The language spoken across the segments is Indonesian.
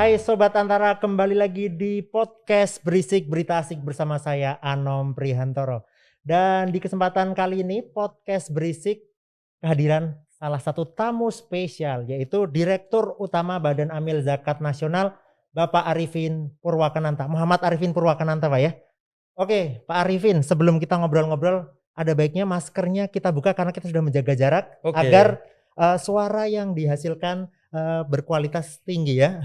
Hai Sobat Antara, kembali lagi di podcast Berisik Berita Asik bersama saya Anom Prihantoro. Dan di kesempatan kali ini podcast Berisik kehadiran salah satu tamu spesial, yaitu Direktur Utama Badan Amil Zakat Nasional Bapak Arifin Purwakenanta. Muhammad Arifin Purwakenanta Pak ya. Oke Pak Arifin, sebelum kita ngobrol-ngobrol, ada baiknya maskernya kita buka karena kita sudah menjaga jarak Oke. agar suara yang dihasilkan berkualitas tinggi ya.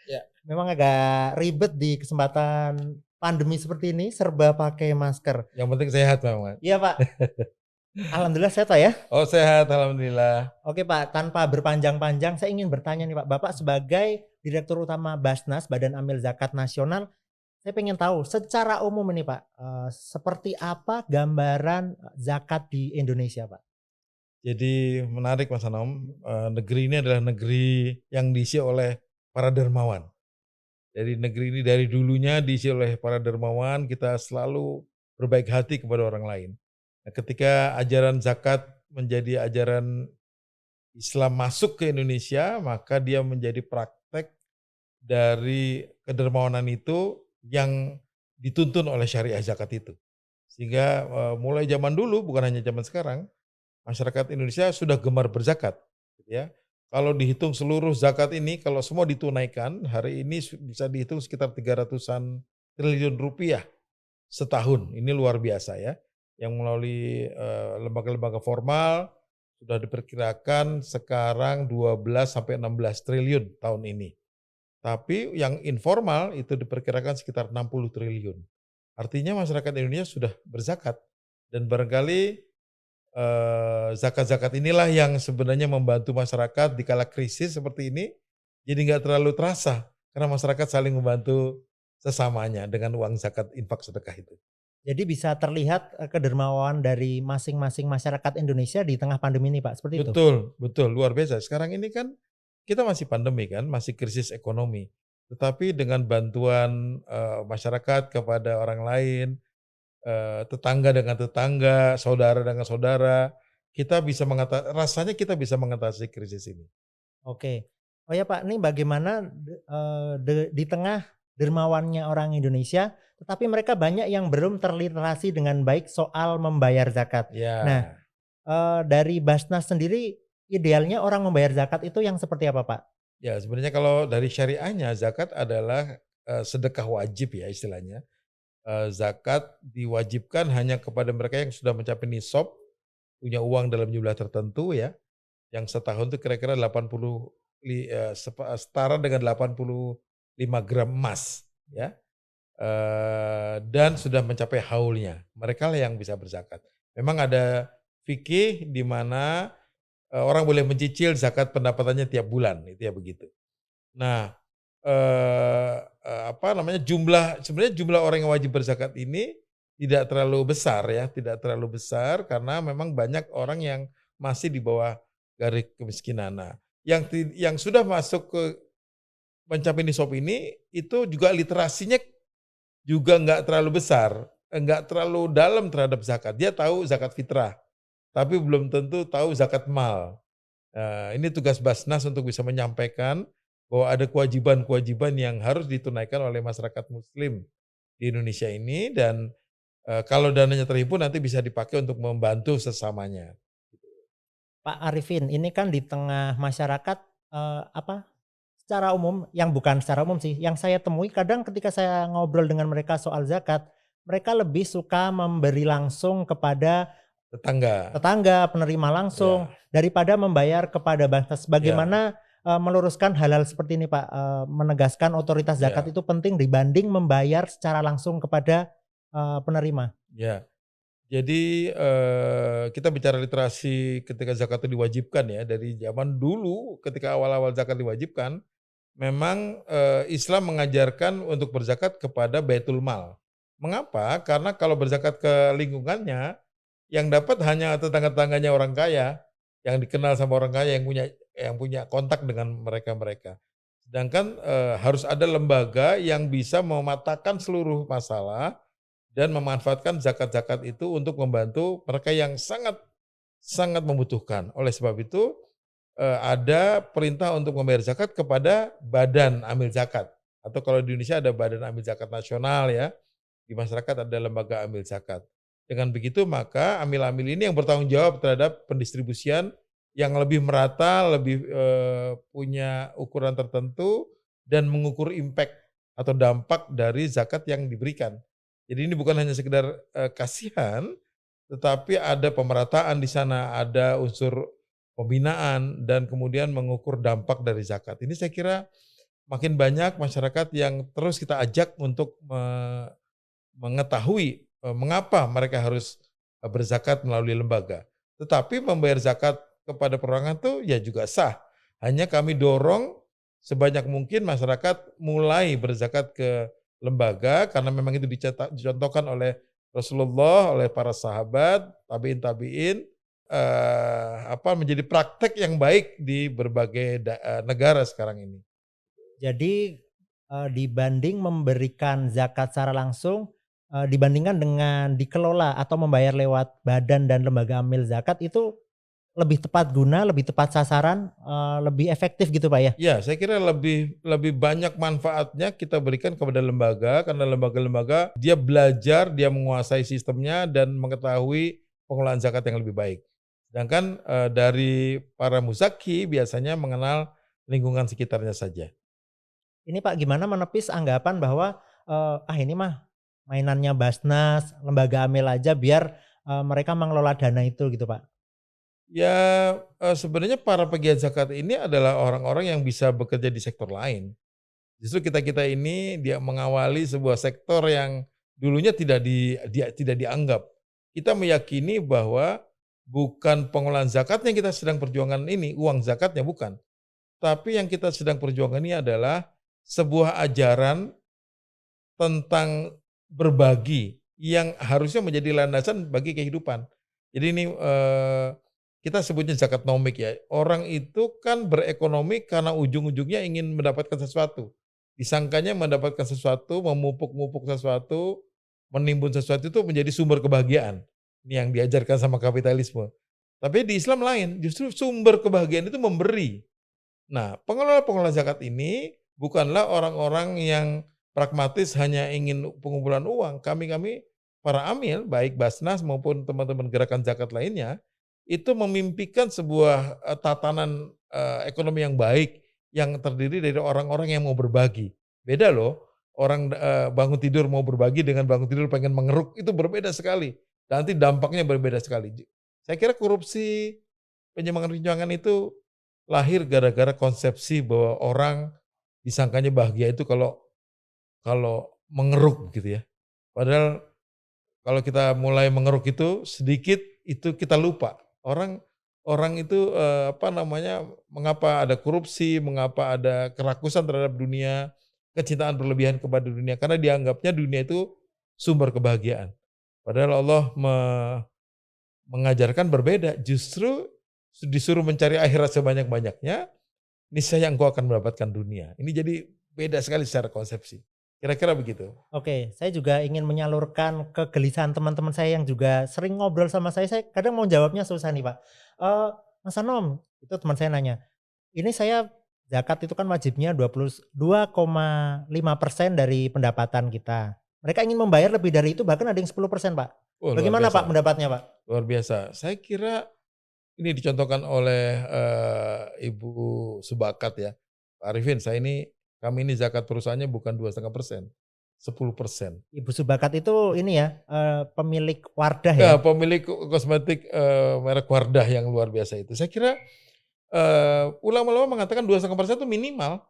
Ya. Memang agak ribet di kesempatan pandemi seperti ini, serba pakai masker. Yang penting sehat, Bang. Iya Pak, alhamdulillah sehat Pak ya. Oh, sehat, alhamdulillah. Oke Pak, tanpa berpanjang-panjang saya ingin bertanya nih Pak, Bapak sebagai Direktur Utama Basnas Badan Amil Zakat Nasional, saya pengen tahu secara umum ini Pak, seperti apa gambaran zakat di Indonesia Pak? Jadi menarik, Mas Anom. Negeri ini adalah negeri yang diisi oleh para dermawan. Jadi negeri ini dari dulunya diisi oleh para dermawan, kita selalu berbaik hati kepada orang lain. Nah, ketika ajaran zakat menjadi ajaran Islam masuk ke Indonesia, maka dia menjadi praktek dari kedermawanan itu yang dituntun oleh syariah zakat itu. Sehingga mulai zaman dulu, bukan hanya zaman sekarang, masyarakat Indonesia sudah gemar berzakat, gitu ya. Kalau dihitung seluruh zakat ini, kalau semua ditunaikan, hari ini bisa dihitung sekitar 300-an triliun rupiah setahun. Ini luar biasa ya. Yang melalui lembaga-lembaga formal sudah diperkirakan sekarang 12 sampai 16 triliun tahun ini. Tapi yang informal itu diperkirakan sekitar 60 triliun. Artinya masyarakat Indonesia sudah berzakat dan barangkali zakat-zakat inilah yang sebenarnya membantu masyarakat di kala krisis seperti ini, jadi nggak terlalu terasa karena masyarakat saling membantu sesamanya dengan uang zakat infak sedekah itu. Jadi bisa terlihat kedermawanan dari masing-masing masyarakat Indonesia di tengah pandemi ini Pak, seperti itu? Betul, betul, luar biasa. Sekarang ini kan kita masih pandemi kan, masih krisis ekonomi. Tetapi dengan bantuan masyarakat kepada orang lain, tetangga dengan tetangga, saudara dengan saudara, rasanya kita bisa mengatasi krisis ini. Oke. Oh ya Pak, ini bagaimana di tengah dermawannya orang Indonesia, tetapi mereka banyak yang belum terliterasi dengan baik soal membayar zakat. Nah, Ya, dari Basnas sendiri idealnya orang membayar zakat itu yang seperti apa Pak? ya sebenarnya kalau dari syariahnya zakat adalah sedekah wajib ya istilahnya. Zakat diwajibkan hanya kepada mereka yang sudah mencapai nisab, punya uang dalam jumlah tertentu ya, yang setahun itu kira-kira 80 setara dengan 85 gram emas ya, dan sudah mencapai haulnya. Mereka lah yang bisa berzakat. Memang ada fikih di mana orang boleh mencicil zakat pendapatannya tiap bulan, itu ya begitu. Nah, sebenarnya jumlah orang yang wajib berzakat ini tidak terlalu besar ya, tidak terlalu besar karena memang banyak orang yang masih di bawah garis kemiskinan. Nah, yang sudah masuk ke mencapai nisab ini, itu juga literasinya juga nggak terlalu besar, nggak terlalu dalam terhadap zakat. Dia tahu zakat fitrah, tapi belum tentu tahu zakat mal. Ini tugas Basnas untuk bisa menyampaikan bahwa ada kewajiban-kewajiban yang harus ditunaikan oleh masyarakat muslim di Indonesia ini dan kalau dananya terhimpun nanti bisa dipakai untuk membantu sesamanya. Pak Arifin, ini kan di tengah masyarakat secara umum, yang bukan secara umum sih, yang saya temui kadang ketika saya ngobrol dengan mereka soal zakat, mereka lebih suka memberi langsung kepada Tetangga, tetangga, penerima langsung, ya, daripada membayar kepada Basnas. ya, Bagaimana meluruskan hal-hal seperti ini Pak, menegaskan otoritas zakat ya, itu penting dibanding membayar secara langsung kepada penerima? ya. Jadi kita bicara literasi ketika zakat itu diwajibkan ya, dari zaman dulu ketika awal-awal zakat diwajibkan, memang Islam mengajarkan untuk berzakat kepada baitul mal. Mengapa? Karena kalau berzakat ke lingkungannya, yang dapat hanya tetangga-tetangganya orang kaya, yang dikenal sama orang kaya yang punya kontak dengan mereka-mereka. Sedangkan harus ada lembaga yang bisa mematakan seluruh masalah dan memanfaatkan zakat-zakat itu untuk membantu mereka yang sangat sangat membutuhkan. Oleh sebab itu ada perintah untuk membayar zakat kepada badan amil zakat. Atau kalau di Indonesia ada Badan Amil Zakat Nasional ya, di masyarakat ada lembaga amil zakat. Dengan begitu maka amil-amil ini yang bertanggung jawab terhadap pendistribusian yang lebih merata, lebih punya ukuran tertentu dan mengukur impact atau dampak dari zakat yang diberikan. Jadi ini bukan hanya sekedar kasihan, tetapi ada pemerataan di sana, ada unsur pembinaan dan kemudian mengukur dampak dari zakat. Ini saya kira makin banyak masyarakat yang terus kita ajak untuk mengetahui mengapa mereka harus berzakat melalui lembaga. Tetapi membayar zakat kepada perorangan itu ya juga sah. Hanya kami dorong sebanyak mungkin masyarakat mulai berzakat ke lembaga karena memang itu dicontohkan oleh Rasulullah, oleh para sahabat, tabiin, menjadi praktek yang baik di berbagai negara sekarang ini. Jadi dibanding memberikan zakat secara langsung, dibandingkan dengan dikelola atau membayar lewat badan dan lembaga amil zakat itu lebih tepat guna, lebih tepat sasaran, lebih efektif gitu Pak ya? Ya, saya kira lebih lebih banyak manfaatnya kita berikan kepada lembaga, karena lembaga-lembaga dia belajar, dia menguasai sistemnya dan mengetahui pengelolaan zakat yang lebih baik. Sedangkan, dari para muzaki biasanya mengenal lingkungan sekitarnya saja. Ini Pak gimana menepis anggapan bahwa, ini mah mainannya Basnas, lembaga amil aja biar, mereka mengelola dana itu gitu Pak? Ya, sebenarnya para pegiat zakat ini adalah orang-orang yang bisa bekerja di sektor lain. Justru kita-kita ini dia mengawali sebuah sektor yang dulunya tidak dianggap. Kita meyakini bahwa bukan pengelolaan zakatnya yang kita sedang perjuangkan ini, uang zakatnya bukan. Tapi yang kita sedang perjuangkan ini adalah sebuah ajaran tentang berbagi yang harusnya menjadi landasan bagi kehidupan. Jadi ini kita sebutnya zakat nomik ya. Orang itu kan berekonomi karena ujung-ujungnya ingin mendapatkan sesuatu. Disangkanya mendapatkan sesuatu, memupuk-mupuk sesuatu, menimbun sesuatu itu menjadi sumber kebahagiaan. Ini yang diajarkan sama kapitalisme. Tapi di Islam lain, justru sumber kebahagiaan itu memberi. Nah, pengelola-pengelola zakat ini bukanlah orang-orang yang pragmatis hanya ingin pengumpulan uang. Kami-kami para amil, baik Basnas maupun teman-teman gerakan zakat lainnya, itu memimpikan sebuah tatanan ekonomi yang baik yang terdiri dari orang-orang yang mau berbagi. Beda loh, orang bangun tidur mau berbagi dengan bangun tidur pengen mengeruk, itu berbeda sekali. Nanti dampaknya berbeda sekali. Saya kira korupsi, penyimpangan-penyimpangan itu lahir gara-gara konsepsi bahwa orang disangkanya bahagia itu kalau kalau mengeruk gitu ya. Padahal kalau kita mulai mengeruk itu sedikit itu kita lupa. Orang orang itu mengapa ada korupsi, mengapa ada kerakusan terhadap dunia, kecintaan berlebihan kepada dunia karena dianggapnya dunia itu sumber kebahagiaan. Padahal Allah mengajarkan berbeda, justru disuruh mencari akhirat sebanyak-banyaknya, niscaya engkau akan mendapatkan dunia. Ini jadi beda sekali secara konsepsi. Kira-kira begitu. Oke, saya juga ingin menyalurkan kegelisahan teman-teman saya yang juga sering ngobrol sama saya kadang mau jawabnya susah nih Pak. Mas Anom, itu teman saya nanya, ini saya zakat itu kan wajibnya 22,5% dari pendapatan kita. Mereka ingin membayar lebih dari itu bahkan ada yang 10% Pak. Oh, luar Bagaimana Pak biasa. pendapatnya Pak? Luar biasa. Saya kira ini dicontohkan oleh Ibu Subakat ya. Pak Arifin, kami ini zakat perusahaannya bukan 2,5%, 10%. Ibu Subakat itu ini ya, pemilik Wardah ya? Ya, pemilik kosmetik merek Wardah yang luar biasa itu. Saya kira ulama-ulama mengatakan 2,5% itu minimal.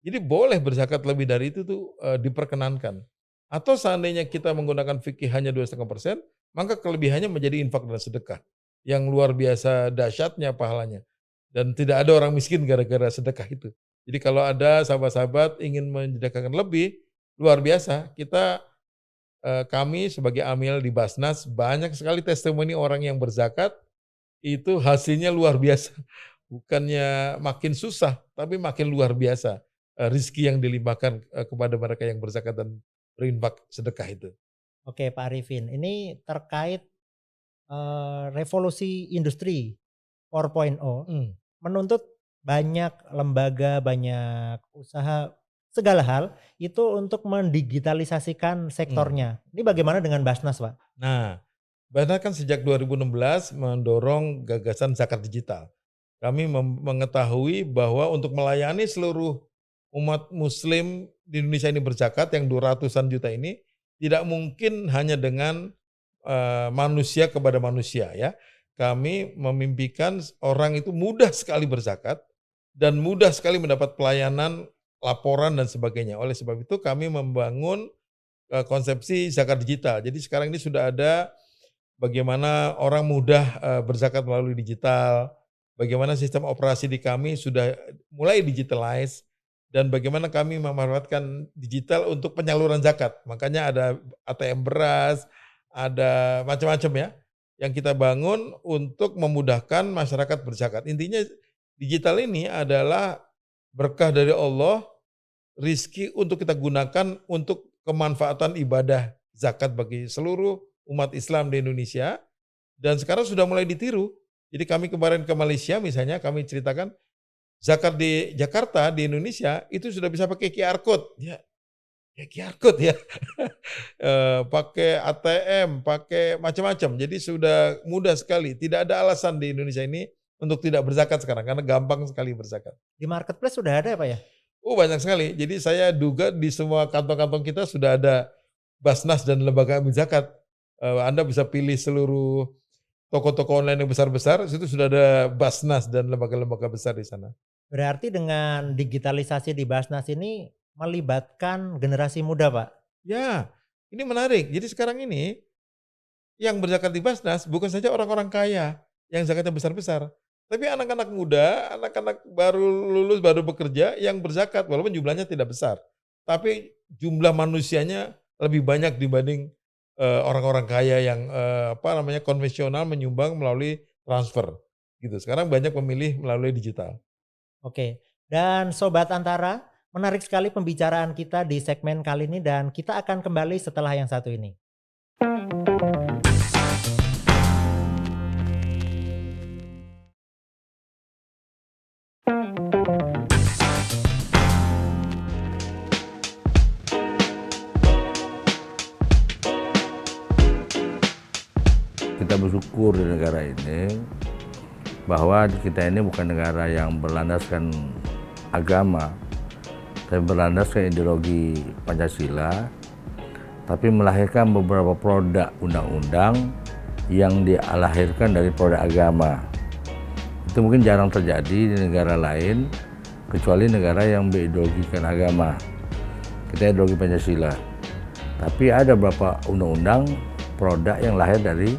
Jadi boleh berzakat lebih dari itu tuh diperkenankan. Atau seandainya kita menggunakan fikih hanya 2,5%, maka kelebihannya menjadi infak dan sedekah. Yang luar biasa dahsyatnya pahalanya. Dan tidak ada orang miskin gara-gara sedekah itu. Jadi kalau ada sahabat-sahabat ingin menyedekahkan lebih, luar biasa. Kami sebagai amil di Basnas banyak sekali testimoni orang yang berzakat itu hasilnya luar biasa. Bukannya makin susah, tapi makin luar biasa rizki yang dilimpahkan kepada mereka yang berzakat dan berinfak sedekah itu. Oke Pak Arifin, ini terkait revolusi industri 4.0. Hmm. menuntut banyak lembaga, banyak usaha, segala hal itu untuk mendigitalisasikan Hmm. sektornya. Ini bagaimana dengan Basnas, Pak? Nah, Basnas kan sejak 2016 mendorong gagasan zakat digital. Kami mengetahui bahwa untuk melayani seluruh umat muslim di Indonesia ini berzakat yang 200-an juta ini, tidak mungkin hanya dengan manusia kepada manusia ya. Kami memimpikan orang itu mudah sekali berzakat dan mudah sekali mendapat pelayanan, laporan dan sebagainya. Oleh sebab itu kami membangun konsepsi zakat digital. Jadi sekarang ini sudah ada bagaimana orang mudah berzakat melalui digital, bagaimana sistem operasi di kami sudah mulai digitalize, dan bagaimana kami memanfaatkan digital untuk penyaluran zakat. Makanya ada ATM beras, ada macam-macam ya, yang kita bangun untuk memudahkan masyarakat berzakat. Intinya digital ini adalah berkah dari Allah, rizki untuk kita gunakan untuk kemanfaatan ibadah zakat bagi seluruh umat Islam di Indonesia, dan sekarang sudah mulai ditiru. Jadi kami kemarin ke Malaysia misalnya, kami ceritakan zakat di Jakarta, di Indonesia itu sudah bisa pakai QR code. Ya QR code ya. Pakai ATM, pakai macam-macam. Jadi sudah mudah sekali. Tidak ada alasan di Indonesia ini untuk tidak berzakat sekarang karena gampang sekali berzakat. Di marketplace sudah ada ya, Pak ya? Oh banyak sekali. Jadi saya duga di semua kantong-kantong kita sudah ada Basnas dan lembaga amil zakat. Anda bisa pilih seluruh toko-toko online yang besar-besar, situ sudah ada Basnas dan lembaga-lembaga besar di sana. Berarti dengan digitalisasi di Basnas ini melibatkan generasi muda, Pak? Ya, ini menarik. Jadi sekarang ini yang berzakat di Basnas bukan saja orang-orang kaya yang zakatnya besar-besar, tapi anak-anak muda, anak-anak baru lulus, baru bekerja yang berzakat walaupun jumlahnya tidak besar. Tapi jumlah manusianya lebih banyak dibanding orang-orang kaya yang konvensional menyumbang melalui transfer gitu. Sekarang banyak memilih melalui digital. Oke. Dan Sobat Antara, menarik sekali pembicaraan kita di segmen kali ini dan kita akan kembali setelah yang satu ini. Kita bersyukur di negara ini bahwa kita ini bukan negara yang berlandaskan agama, tapi berlandaskan ideologi Pancasila, tapi melahirkan beberapa produk undang-undang yang dilahirkan dari produk agama. Itu mungkin jarang terjadi di negara lain, kecuali negara yang berideologikan agama. Kita ideologi Pancasila. Tapi ada beberapa undang-undang produk yang lahir dari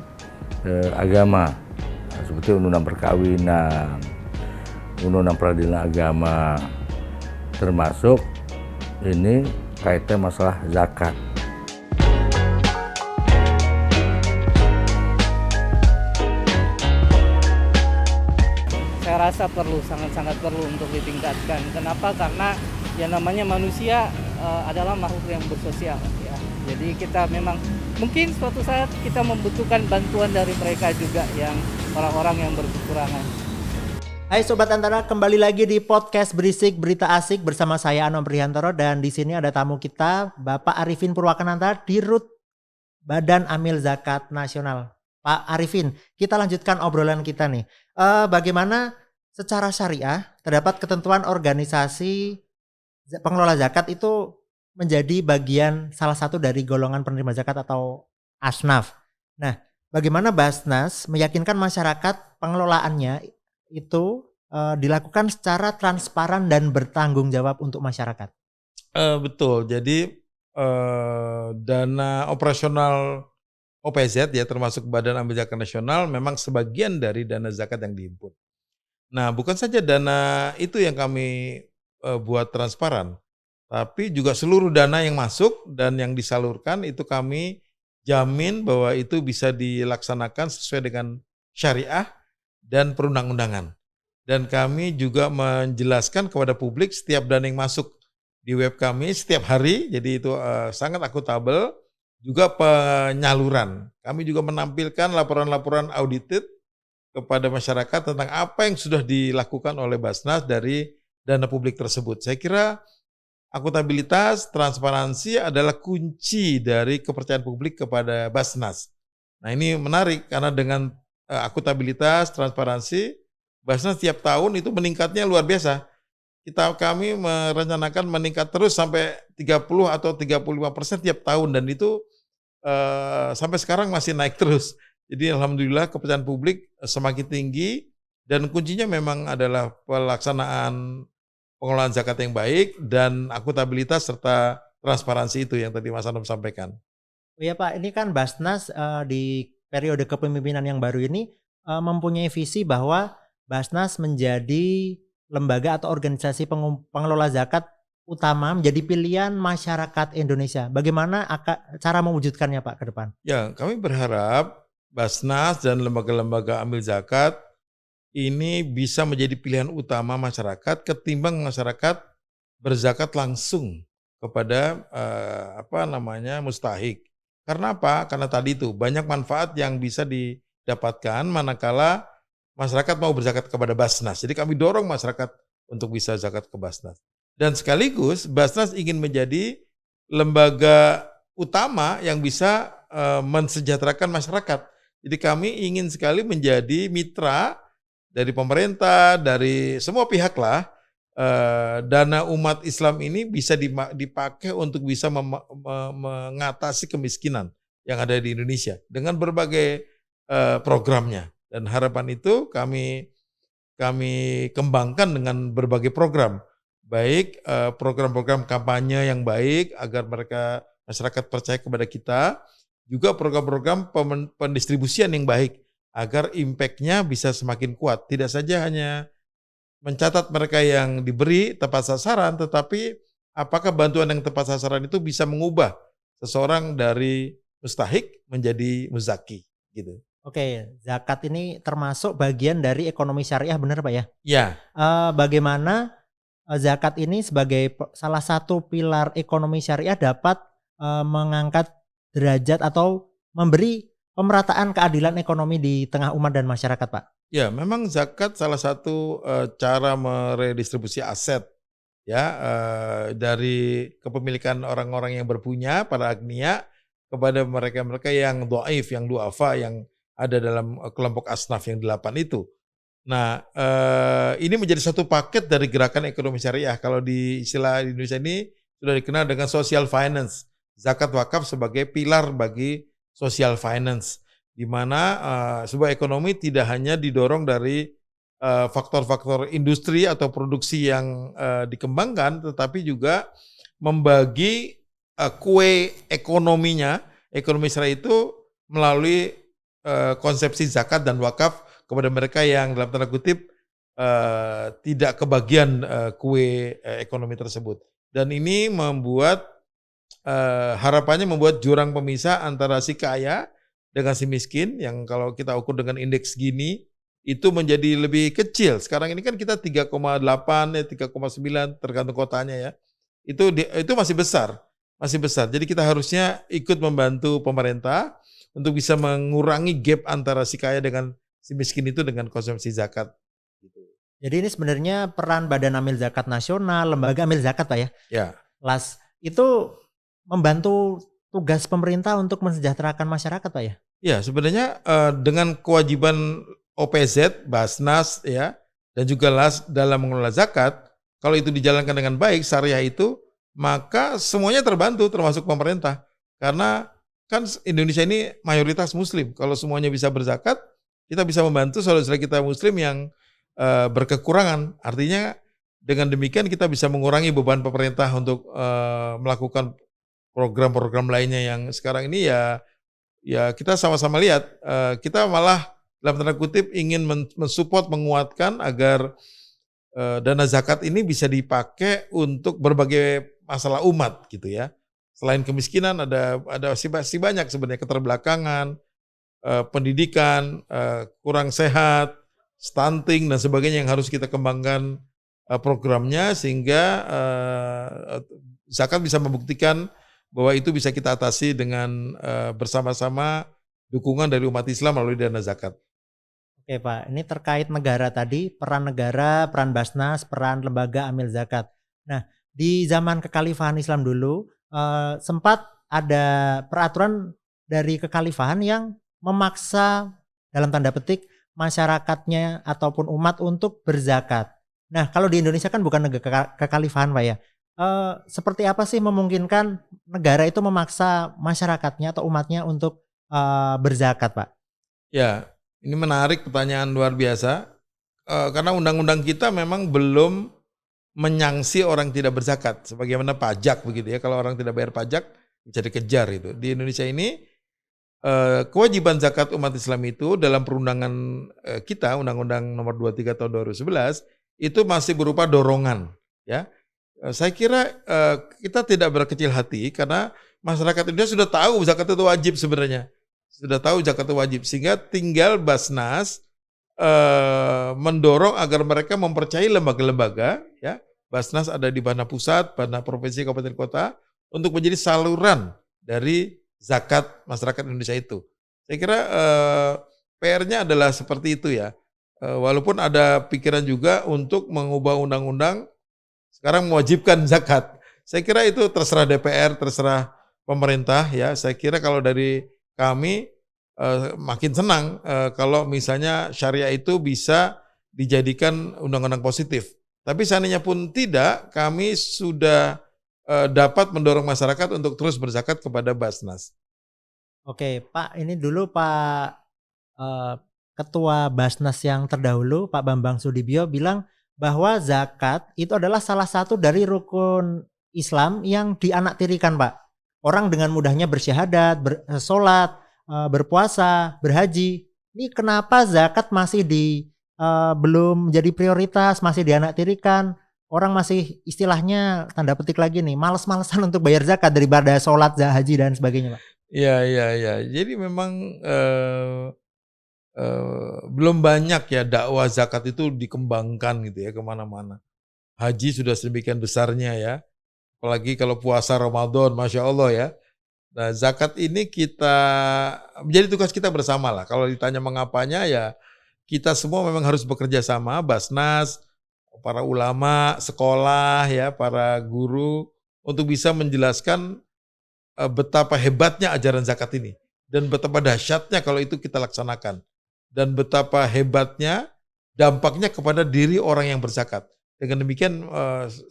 agama, seperti undang-undang perkawinan, undang-undang peradilan agama, termasuk ini kaitan masalah zakat. Saya rasa perlu, sangat-sangat perlu untuk ditingkatkan. Kenapa? Karena yang namanya manusia adalah makhluk yang bersosial ya. Jadi kita memang mungkin suatu saat kita membutuhkan bantuan dari mereka juga yang orang-orang yang berkekurangan. Hai Sobat Antara, kembali lagi di podcast Berisik Berita Asik bersama saya Anom Prihantoro dan di sini ada tamu kita Bapak Arifin Purwakenanta Dirut Badan Amil Zakat Nasional. Pak Arifin, kita lanjutkan obrolan kita nih. Bagaimana secara syariah terdapat ketentuan organisasi pengelola zakat itu menjadi bagian salah satu dari golongan penerima zakat atau asnaf. Nah, bagaimana Basnas meyakinkan masyarakat pengelolaannya itu dilakukan secara transparan dan bertanggung jawab untuk masyarakat? Betul. Jadi dana operasional OPZ ya termasuk Badan Amil Zakat Nasional memang sebagian dari dana zakat yang dihimpun. Nah, bukan saja dana itu yang kami buat transparan, tapi juga seluruh dana yang masuk dan yang disalurkan itu kami jamin bahwa itu bisa dilaksanakan sesuai dengan syariah dan perundang-undangan. Dan kami juga menjelaskan kepada publik setiap dana yang masuk di web kami setiap hari, jadi itu sangat akuntabel. Juga penyaluran. Kami juga menampilkan laporan-laporan audited kepada masyarakat tentang apa yang sudah dilakukan oleh Basnas dari dana publik tersebut. Saya kira akuntabilitas, transparansi adalah kunci dari kepercayaan publik kepada Basnas. Nah ini menarik karena dengan akuntabilitas, transparansi, Basnas tiap tahun itu meningkatnya luar biasa. Kami merencanakan meningkat terus sampai 30 atau 35% tiap tahun dan itu sampai sekarang masih naik terus. Jadi alhamdulillah kepercayaan publik semakin tinggi dan kuncinya memang adalah pelaksanaan pengelolaan zakat yang baik dan akuntabilitas serta transparansi itu yang tadi Mas Anam sampaikan. Oh iya Pak, ini kan Basnas di periode kepemimpinan yang baru ini mempunyai visi bahwa Basnas menjadi lembaga atau organisasi pengelola zakat utama, menjadi pilihan masyarakat Indonesia. Bagaimana cara mewujudkannya Pak ke depan? Ya, kami berharap Basnas dan lembaga-lembaga amil zakat ini bisa menjadi pilihan utama masyarakat ketimbang masyarakat berzakat langsung kepada mustahik. Karena apa? Karena tadi itu banyak manfaat yang bisa didapatkan manakala masyarakat mau berzakat kepada Basnas. Jadi kami dorong masyarakat untuk bisa zakat ke Basnas. Dan sekaligus Basnas ingin menjadi lembaga utama yang bisa mensejahterakan masyarakat. Jadi kami ingin sekali menjadi mitra dari pemerintah, dari semua pihak lah, dana umat Islam ini bisa dipakai untuk bisa mengatasi kemiskinan yang ada di Indonesia dengan berbagai programnya. Dan harapan itu kami kembangkan dengan berbagai program, baik program-program kampanye yang baik agar masyarakat percaya kepada kita, juga program-program pendistribusian yang baik agar impact-nya bisa semakin kuat. Tidak saja hanya mencatat mereka yang diberi tepat sasaran, tetapi apakah bantuan yang tepat sasaran itu bisa mengubah seseorang dari mustahik menjadi muzaki, gitu. Oke, zakat ini termasuk bagian dari ekonomi syariah, benar Pak ya? Ya. Bagaimana zakat ini sebagai salah satu pilar ekonomi syariah dapat mengangkat derajat atau memberi pemerataan keadilan ekonomi di tengah umat dan masyarakat, Pak? Ya, memang zakat salah satu cara meredistribusi aset ya dari kepemilikan orang-orang yang berpunya, para agniya, kepada mereka-mereka yang dhaif, yang duafa, yang ada dalam kelompok asnaf yang 8 itu. Nah, ini menjadi satu paket dari gerakan ekonomi syariah. Kalau di istilah di Indonesia ini sudah dikenal dengan social finance. Zakat wakaf sebagai pilar bagi social finance, di mana sebuah ekonomi tidak hanya didorong dari faktor-faktor industri atau produksi yang dikembangkan, tetapi juga membagi kue ekonominya, ekonomi syariah itu melalui konsepsi zakat dan wakaf kepada mereka yang dalam tanda kutip tidak kebagian kue ekonomi tersebut. Dan ini membuat harapannya membuat jurang pemisah antara si kaya dengan si miskin yang kalau kita ukur dengan indeks gini itu menjadi lebih kecil. Sekarang ini kan kita 3,8 ya 3,9 tergantung kotanya ya. Itu masih besar. Masih besar. Jadi kita harusnya ikut membantu pemerintah untuk bisa mengurangi gap antara si kaya dengan si miskin itu dengan konsumsi zakat. Jadi ini sebenarnya peran Badan Amil Zakat Nasional, Lembaga Amil Zakat Pak ya? Ya. LAS itu membantu tugas pemerintah untuk mensejahterakan masyarakat Pak ya? Ya, sebenarnya dengan kewajiban OPZ, Basnas ya, dan juga LAS dalam mengelola zakat, kalau itu dijalankan dengan baik syariah itu, maka semuanya terbantu termasuk pemerintah. Karena kan Indonesia ini mayoritas muslim. Kalau semuanya bisa berzakat, kita bisa membantu saudara-saudara kita muslim yang berkekurangan. Artinya dengan demikian kita bisa mengurangi beban pemerintah untuk melakukan program-program lainnya yang sekarang ini ya kita sama-sama lihat kita malah dalam tanda kutip ingin mensupport, menguatkan agar dana zakat ini bisa dipakai untuk berbagai masalah umat gitu ya. Selain kemiskinan ada masih banyak sebenarnya keterbelakangan, pendidikan, kurang sehat, stunting dan sebagainya yang harus kita kembangkan programnya sehingga zakat bisa membuktikan bahwa itu bisa kita atasi dengan bersama-sama dukungan dari umat Islam melalui dana zakat. Oke Pak, ini terkait negara tadi, peran negara, peran Basnas, peran lembaga amil zakat. Nah, di zaman kekhalifahan Islam dulu sempat ada peraturan dari kekhalifahan yang memaksa dalam tanda petik masyarakatnya ataupun umat untuk berzakat. Nah, kalau di Indonesia kan bukan negara kekhalifahan Pak ya. Seperti apa sih memungkinkan negara itu memaksa masyarakatnya atau umatnya untuk berzakat Pak? Ya, ini menarik, pertanyaan luar biasa. Karena undang-undang kita memang belum menyangsi orang tidak berzakat, sebagaimana pajak begitu ya. Kalau orang tidak bayar pajak bisa dikejar itu. Di Indonesia ini kewajiban zakat umat Islam itu dalam perundangan kita, Undang-Undang Nomor 23 Tahun 2011 itu masih berupa dorongan. Ya, saya kira kita tidak berkecil hati karena masyarakat Indonesia sudah tahu zakat itu wajib sebenarnya. Sudah tahu zakat itu wajib, sehingga tinggal Basnas mendorong agar mereka mempercayai lembaga-lembaga, ya. Basnas ada di Bana Pusat, Bana Provinsi, Kabupaten Kota untuk menjadi saluran dari zakat masyarakat Indonesia itu. Saya kira PR-nya adalah seperti itu ya. Walaupun ada pikiran juga untuk mengubah undang-undang sekarang mewajibkan zakat. Saya kira itu terserah DPR, terserah pemerintah ya. Saya kira kalau dari kami makin senang kalau misalnya syariah itu bisa dijadikan undang-undang positif. Tapi seandainya pun tidak, kami sudah dapat mendorong masyarakat untuk terus berzakat kepada Basnas. Oke Pak, ini dulu Pak Ketua Basnas yang terdahulu, Pak Bambang Sudibyo bilang bahwa zakat itu adalah salah satu dari rukun Islam yang dianaktirikan Pak. Orang dengan mudahnya bersyahadat, bersolat, berpuasa, berhaji. Ini kenapa zakat masih belum menjadi prioritas, masih dianaktirikan? Orang masih istilahnya tanda petik lagi nih, malas-malasan untuk bayar zakat daripada sholat, haji dan sebagainya Pak. Iya. Jadi memang belum banyak ya dakwah zakat itu dikembangkan gitu ya kemana-mana. Haji sudah sedemikian besarnya ya. Apalagi kalau puasa Ramadan, Masya Allah ya. Nah, zakat ini menjadi tugas kita bersama lah. Kalau ditanya mengapanya ya, kita semua memang harus bekerja sama, Basnas, para ulama, sekolah ya, para guru, untuk bisa menjelaskan betapa hebatnya ajaran zakat ini. Dan betapa dahsyatnya kalau itu kita laksanakan. Dan betapa hebatnya dampaknya kepada diri orang yang berzakat. Dengan demikian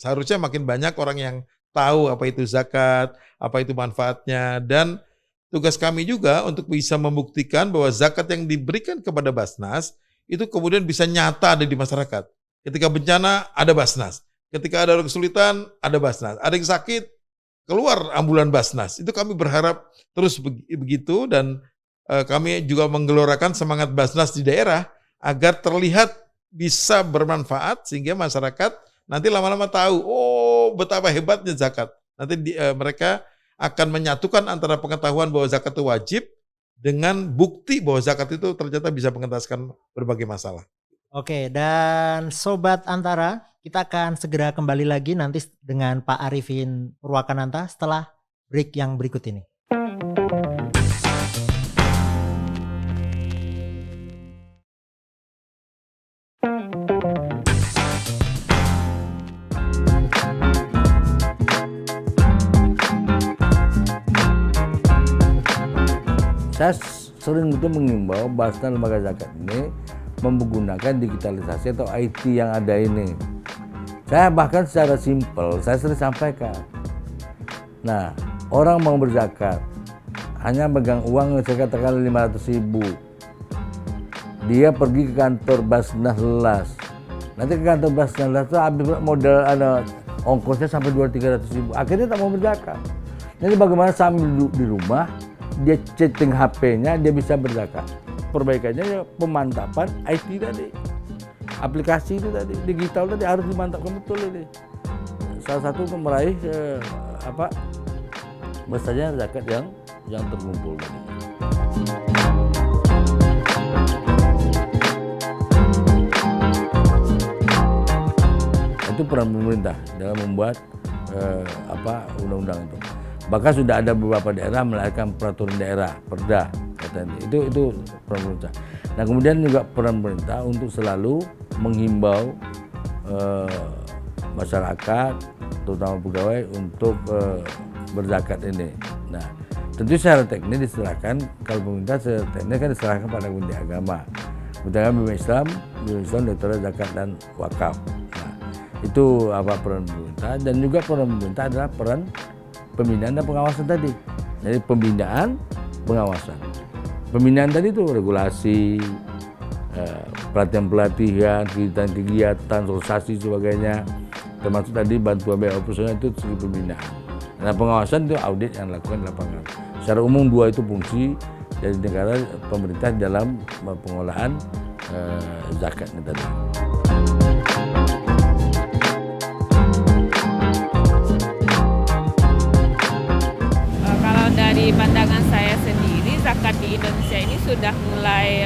seharusnya makin banyak orang yang tahu apa itu zakat, apa itu manfaatnya, dan tugas kami juga untuk bisa membuktikan bahwa zakat yang diberikan kepada Basnas itu kemudian bisa nyata ada di masyarakat. Ketika bencana ada Basnas, ketika ada kesulitan ada Basnas, ada yang sakit keluar ambulan Basnas. Itu kami berharap terus begitu, dan kami juga menggelorakan semangat Basnas di daerah agar terlihat bisa bermanfaat sehingga masyarakat nanti lama-lama tahu, oh betapa hebatnya zakat. Nanti mereka akan menyatukan antara pengetahuan bahwa zakat itu wajib dengan bukti bahwa zakat itu ternyata bisa mengentaskan berbagai masalah. Oke, dan Sobat Antara, kita akan segera kembali lagi nanti dengan Pak Arifin Purwakananta setelah break yang berikut ini. Saya sering itu mengimbau Basnas lembaga zakat ini menggunakan digitalisasi atau IT yang ada ini. Saya bahkan secara simpel, saya sering sampaikan. Nah, orang mau berzakat, hanya megang uang saya katakan 500.000. Dia pergi ke kantor Basnas Lelas. Nanti ke kantor Basnas Lelas itu habis modal ada ongkosnya sampai 200-300.000. Akhirnya tak mau berzakat. Jadi bagaimana sambil di rumah, dia chatting HP-nya, dia bisa berzakat. Perbaikannya ya pemantapan IT tadi, aplikasi itu tadi, digital tadi harus dimantapkan betul ini. Salah satu untuk meraih besarnya zakat yang terkumpul tadi. Itu peran pemerintah dalam membuat undang-undang itu. Bahkan sudah ada beberapa daerah melahirkan peraturan daerah, Perda kata ini. Itu peran pemerintah. Nah kemudian juga peran pemerintah untuk selalu menghimbau masyarakat, terutama pegawai untuk berzakat ini. Nah tentu secara teknis diserahkan, kalau pemerintah secara teknis kan diserahkan pada Kementerian Agama. Kementerian Agama Bima Islam, Direktorat Zakat dan Wakaf. Nah itu peran pemerintah, dan juga peran pemerintah adalah peran pembinaan dan pengawasan tadi. Jadi pembinaan, pengawasan. Pembinaan tadi itu regulasi, pelatihan-pelatihan, kegiatan-kegiatan, sosialisasi sebagainya, termasuk tadi bantuan biaya operasional, itu segi pembinaan. Nah pengawasan itu audit yang dilakukan di lapangan. Secara umum dua itu fungsi dari negara, pemerintah dalam pengelolaan zakat ini tadi. Dari pandangan saya sendiri, zakat di Indonesia ini sudah mulai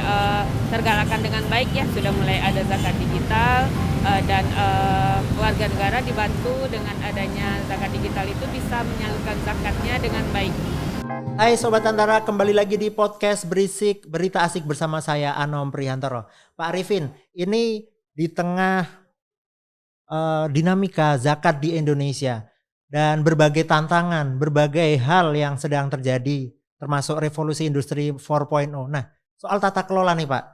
tergalakkan dengan baik ya, sudah mulai ada zakat digital dan warga negara dibantu dengan adanya zakat digital itu bisa menyalurkan zakatnya dengan baik. Hai Sobat Antara, kembali lagi di podcast Berisik Berita Asik bersama saya Anom Prihantoro. Pak Arifin, ini di tengah dinamika zakat di Indonesia dan berbagai tantangan, berbagai hal yang sedang terjadi, termasuk revolusi industri 4.0. Nah, soal tata kelola nih Pak,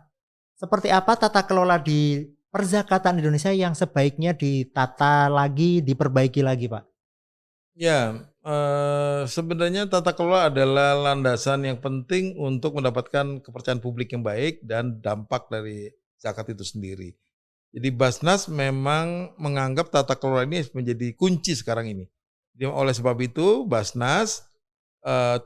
seperti apa tata kelola di perzakatan Indonesia yang sebaiknya ditata lagi, diperbaiki lagi Pak? Ya, sebenarnya tata kelola adalah landasan yang penting untuk mendapatkan kepercayaan publik yang baik dan dampak dari zakat itu sendiri. Jadi Basnas memang menganggap tata kelola ini menjadi kunci sekarang ini. Oleh sebab itu Basnas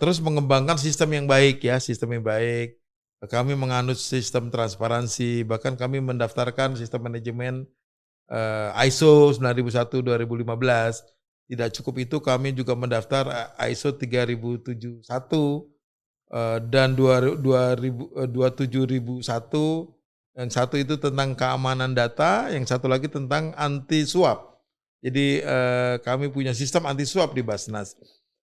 terus mengembangkan sistem yang baik ya, sistem yang baik. Kami menganut sistem transparansi, bahkan kami mendaftarkan sistem manajemen ISO 9001-2015. Tidak cukup itu, kami juga mendaftar ISO 3071 dan 27001. Yang satu itu tentang keamanan data, yang satu lagi tentang anti suap. Jadi kami punya sistem anti suap di Basnas.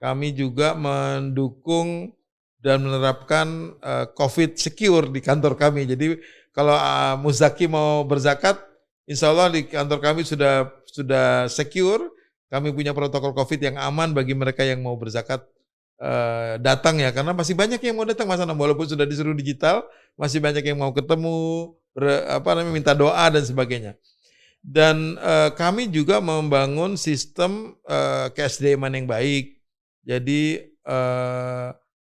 Kami juga mendukung dan menerapkan COVID secure di kantor kami. Jadi kalau Muzaki mau berzakat, insya Allah di kantor kami sudah secure. Kami punya protokol COVID yang aman bagi mereka yang mau berzakat datang ya. Karena masih banyak yang mau datang Mas Anam, walaupun sudah disuruh digital, masih banyak yang mau ketemu, minta doa dan sebagainya. Dan kami juga membangun sistem ke-SDM-an yang baik. Jadi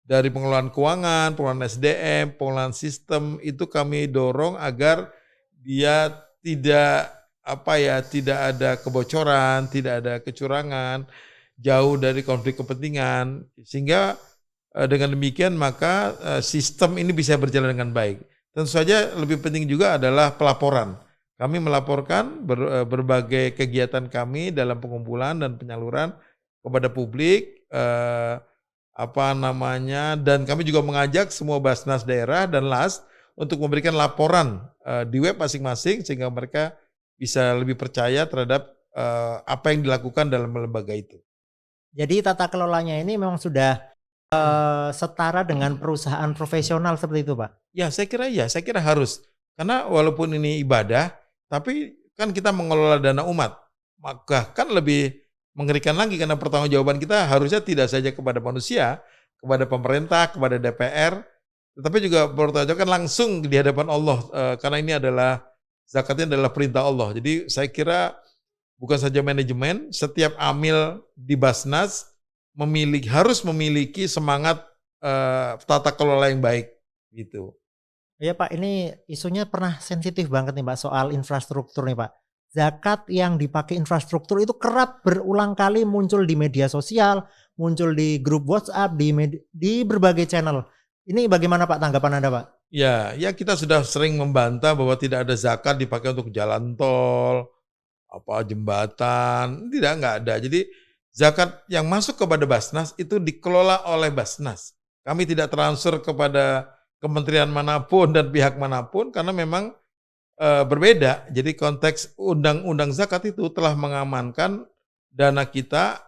dari pengelolaan keuangan, pengelolaan SDM, pengelolaan sistem itu kami dorong agar dia tidak ada kebocoran, tidak ada kecurangan, jauh dari konflik kepentingan, sehingga dengan demikian maka sistem ini bisa berjalan dengan baik. Tentu saja lebih penting juga adalah pelaporan. Kami melaporkan berbagai kegiatan kami dalam pengumpulan dan penyaluran kepada publik, dan kami juga mengajak semua Basnas daerah dan LAS untuk memberikan laporan di web masing-masing sehingga mereka bisa lebih percaya terhadap apa yang dilakukan dalam lembaga itu. Jadi tata kelolanya ini memang sudah setara dengan perusahaan profesional seperti itu Pak? Ya, saya kira harus. Karena walaupun ini ibadah, tapi kan kita mengelola dana umat. Maka kan lebih mengerikan lagi karena pertanggungjawaban kita harusnya tidak saja kepada manusia, kepada pemerintah, kepada DPR, tetapi juga bertanggung langsung di hadapan Allah, karena ini adalah zakatnya adalah perintah Allah. Jadi saya kira bukan saja manajemen, setiap amil di Basnas harus memiliki semangat tata kelola yang baik gitu. Ya Pak, ini isunya pernah sensitif banget nih Pak soal infrastruktur nih Pak. Zakat yang dipakai infrastruktur itu kerap berulang kali muncul di media sosial, muncul di grup WhatsApp, di berbagai channel. Ini bagaimana Pak tanggapan Anda Pak? Ya kita sudah sering membantah bahwa tidak ada zakat dipakai untuk jalan tol, jembatan, nggak ada. Jadi zakat yang masuk kepada Basnas itu dikelola oleh Basnas. Kami tidak transfer kepada kementerian manapun dan pihak manapun karena memang berbeda. Jadi konteks undang-undang zakat itu telah mengamankan dana kita,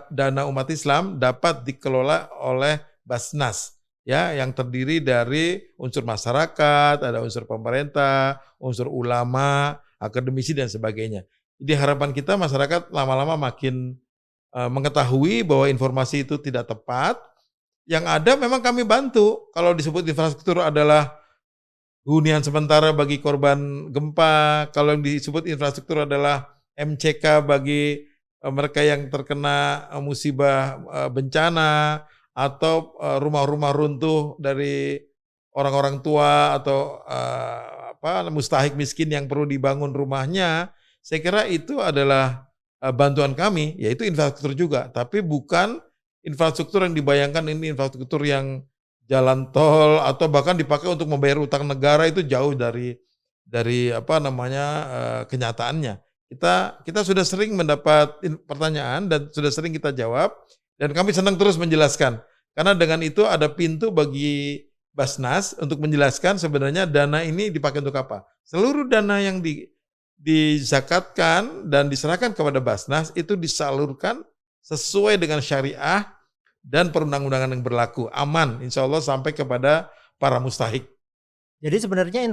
dana umat Islam dapat dikelola oleh Basnas. ya yang terdiri dari unsur masyarakat, ada unsur pemerintah, unsur ulama, akademisi dan sebagainya. Jadi harapan kita masyarakat lama-lama makin mengetahui bahwa informasi itu tidak tepat. Yang ada memang kami bantu. Kalau disebut infrastruktur adalah hunian sementara bagi korban gempa, kalau yang disebut infrastruktur adalah MCK bagi mereka yang terkena musibah bencana, atau rumah-rumah runtuh dari orang-orang tua atau mustahik miskin yang perlu dibangun rumahnya, saya kira itu adalah bantuan kami, yaitu infrastruktur juga, tapi bukan infrastruktur yang dibayangkan ini infrastruktur yang jalan tol atau bahkan dipakai untuk membayar utang negara, itu jauh dari kenyataannya. Kita sudah sering mendapat pertanyaan dan sudah sering kita jawab, dan kami senang terus menjelaskan. Karena dengan itu ada pintu bagi Basnas untuk menjelaskan sebenarnya dana ini dipakai untuk apa. Seluruh dana yang dizakatkan dan diserahkan kepada Basnas itu disalurkan sesuai dengan syariah dan perundang-undangan yang berlaku, aman, insya Allah sampai kepada para mustahik. Jadi sebenarnya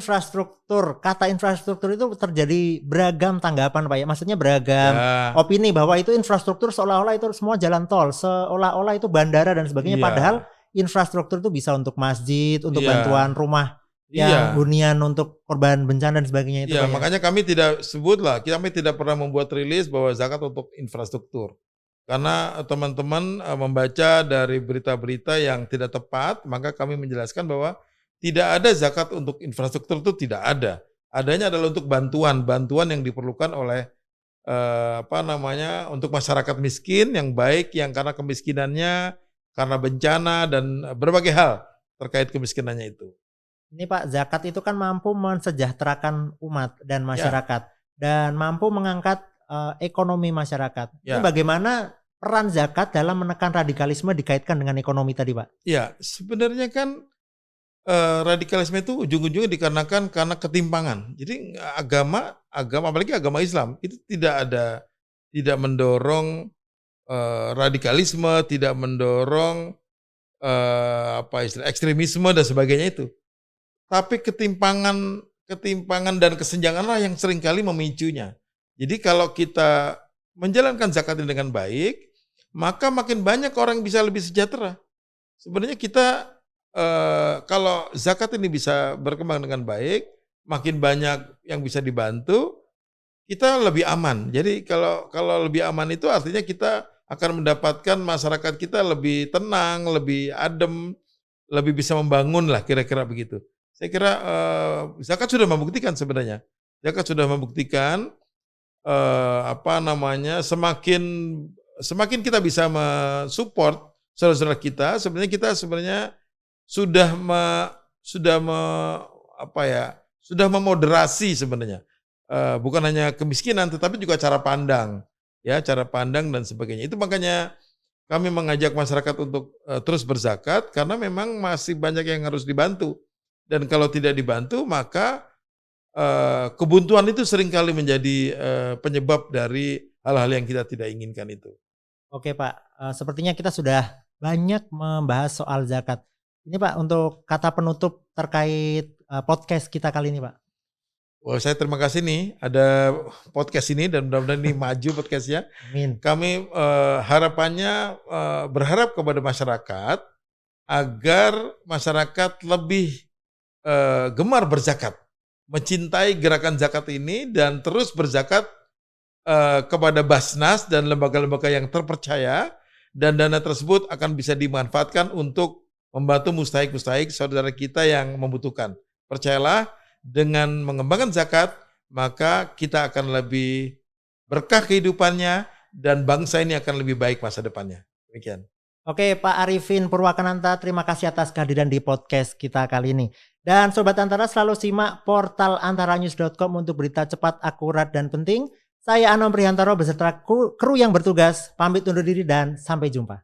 kata infrastruktur itu terjadi beragam tanggapan Pak ya, maksudnya beragam opini bahwa itu infrastruktur seolah-olah itu semua jalan tol, seolah-olah itu bandara dan sebagainya, padahal infrastruktur itu bisa untuk masjid, untuk bantuan rumah, yang hunian untuk korban bencana dan sebagainya itu. Makanya kami tidak kami tidak pernah membuat rilis bahwa zakat untuk infrastruktur. Karena teman-teman membaca dari berita-berita yang tidak tepat, maka kami menjelaskan bahwa tidak ada zakat untuk infrastruktur, itu tidak ada. Adanya adalah untuk bantuan yang diperlukan oleh untuk masyarakat miskin yang baik, yang karena kemiskinannya, karena bencana dan berbagai hal terkait kemiskinannya itu. Ini Pak, zakat itu kan mampu mensejahterakan umat dan masyarakat dan mampu mengangkat ekonomi masyarakat. Ini bagaimana peran zakat dalam menekan radikalisme dikaitkan dengan ekonomi tadi Pak? Ya, sebenarnya kan radikalisme itu ujung-ujungnya dikarenakan karena ketimpangan. Jadi agama apalagi agama Islam itu tidak mendorong radikalisme, tidak mendorong ekstremisme dan sebagainya itu. Tapi ketimpangan dan kesenjanganlah yang seringkali memicunya. Jadi kalau kita menjalankan zakat ini dengan baik, maka makin banyak orang yang bisa lebih sejahtera. Sebenarnya kita kalau zakat ini bisa berkembang dengan baik, makin banyak yang bisa dibantu, kita lebih aman. Jadi kalau lebih aman itu artinya kita akan mendapatkan masyarakat kita lebih tenang, lebih adem, lebih bisa membangun lah, kira-kira begitu. Saya kira zakat sudah membuktikan sebenarnya. Zakat sudah membuktikan semakin kita bisa mensupport saudara-saudara kita, sebenarnya sudah memoderasi sebenarnya. Bukan hanya kemiskinan tetapi juga cara pandang dan sebagainya. Itu makanya kami mengajak masyarakat untuk terus berzakat karena memang masih banyak yang harus dibantu. Dan kalau tidak dibantu maka kebuntuan itu seringkali menjadi penyebab dari hal-hal yang kita tidak inginkan itu. Oke Pak, sepertinya kita sudah banyak membahas soal zakat. Ini Pak, untuk kata penutup terkait podcast kita kali ini Pak. Saya terima kasih nih ada podcast ini dan mudah-mudahan ini maju podcastnya. Amin. Kami harapannya berharap kepada masyarakat agar masyarakat lebih gemar berzakat, mencintai gerakan zakat ini dan terus berzakat kepada Basnas dan lembaga-lembaga yang terpercaya, dan dana tersebut akan bisa dimanfaatkan untuk membantu mustahik saudara kita yang membutuhkan. Percayalah, dengan mengembangkan zakat, maka kita akan lebih berkah kehidupannya dan bangsa ini akan lebih baik masa depannya. Demikian. Oke Pak Arifin Purwakenanta, terima kasih atas kehadiran di podcast kita kali ini. Dan Sobat Antara selalu simak portal antaranews.com untuk berita cepat, akurat, dan penting. Saya Anom Prihantoro beserta kru yang bertugas, pamit undur diri dan sampai jumpa.